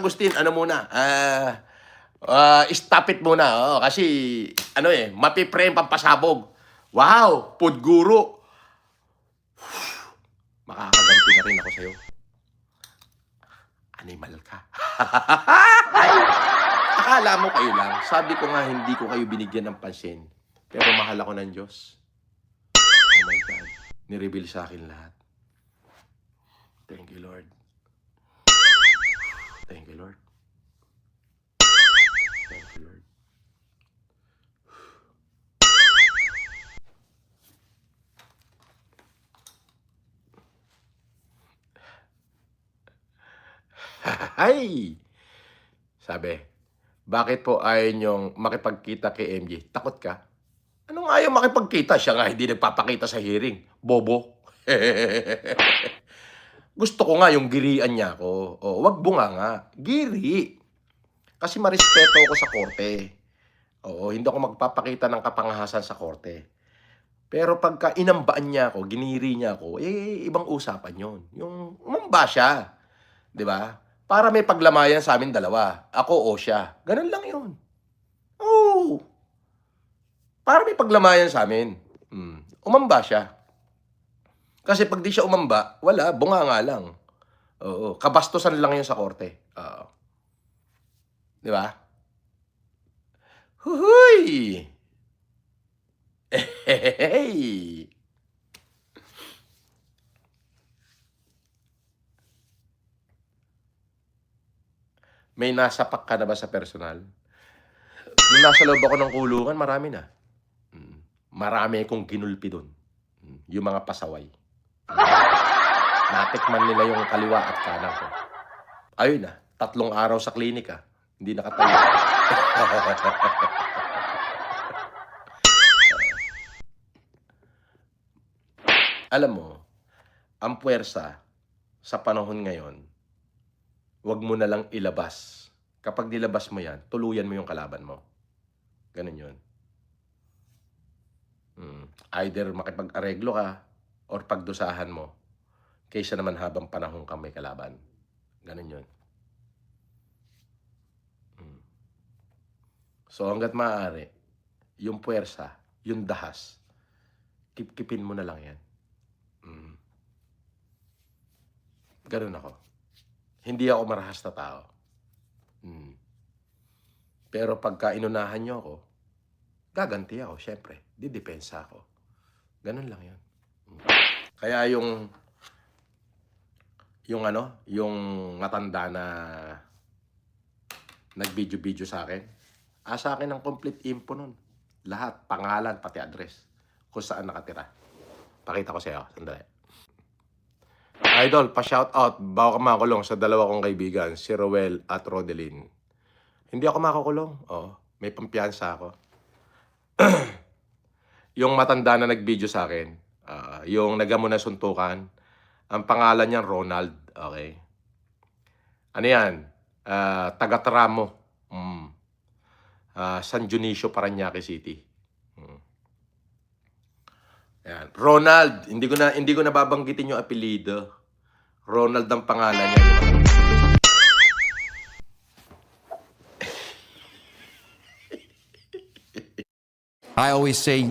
Agustin, ano muna, stop it muna. Kasi, mapiprame pampasabog. Wow, food guru. Makakaganti na rin ako sa'yo. Animal ka. Ay, akala mo kayo lang. Sabi ko nga, hindi ko kayo binigyan ng pansin. Pero mahal ako ng Diyos. Oh my God. Nireveal sa akin lahat. Thank you, Lord. Thank you, Lord. Thank you, Lord. Ay! Sabi, bakit po ayaw niyong makipagkita kay MJ? Takot ka? Anong ayaw makipagkita? Siya nga hindi nagpapakita sa hearing. Bobo. Gusto ko nga yung girian niya ako. Wag bunga nga. Giri. Kasi marespeto ako sa korte. Hindi ako magpapakita ng kapangahasan sa korte. Pero pagka inambaan niya ako, giniri niya ako, ibang usapan yon. Yung umamba siya. 'Di ba? Para may paglamayan sa amin dalawa. Ako o siya. Ganun lang yun. Oo. Para may paglamayan sa amin. Umamba siya. Kasi pag di siya umamba, wala, bunga nga lang. Kabastusan lang yun sa korte. Di ba? Huhuy! Hey! May nasapak ka na ba sa personal? Nung nasa loob ako ng kulungan, marami na. Marami akong ginulpi doon. Yung mga pasaway. Natikman nila yung kaliwa at kanan ko. Ayun na, 3 araw sa klinika. Hindi nakatayo. Alam mo, ang puwersa sa panahon ngayon, wag mo na lang ilabas. Kapag nilabas mo yan, tuluyan mo yung kalaban mo. Ganun yun. Either makipag-areglo ka or pagdusahan mo kaysa naman habang panahon kang may kalaban. Ganun yun. So hanggat maaari, yung puwersa, yung dahas, kipkipin mo na lang yan. Ganun ako. Hindi ako marahas na tao. Pero pagka inunahan nyo ako, gaganti ako, syempre. Didepensa ako. Ganun lang yun. Kaya yung matanda na nag-video sa akin, sa akin ang complete info nun. Lahat, pangalan, pati address, kung saan nakatira. Pakita ko sa'yo, sandali. Idol, pa-shoutout, bago ka makakulong sa 2 kong kaibigan, si Roel at Rodeline. Hindi ako makakulong. May pampiyansa ako. Yung matanda na nag-video sa akin, yung nagamo na suntukan, ang pangalan niya Ronald. Okay. Ano yan? Taga-Tramo. San Dionisio, Parañaque City. Yan. Ronald, hindi ko na babanggitin yung apelyido. Ronald ang pangalan niya. I always say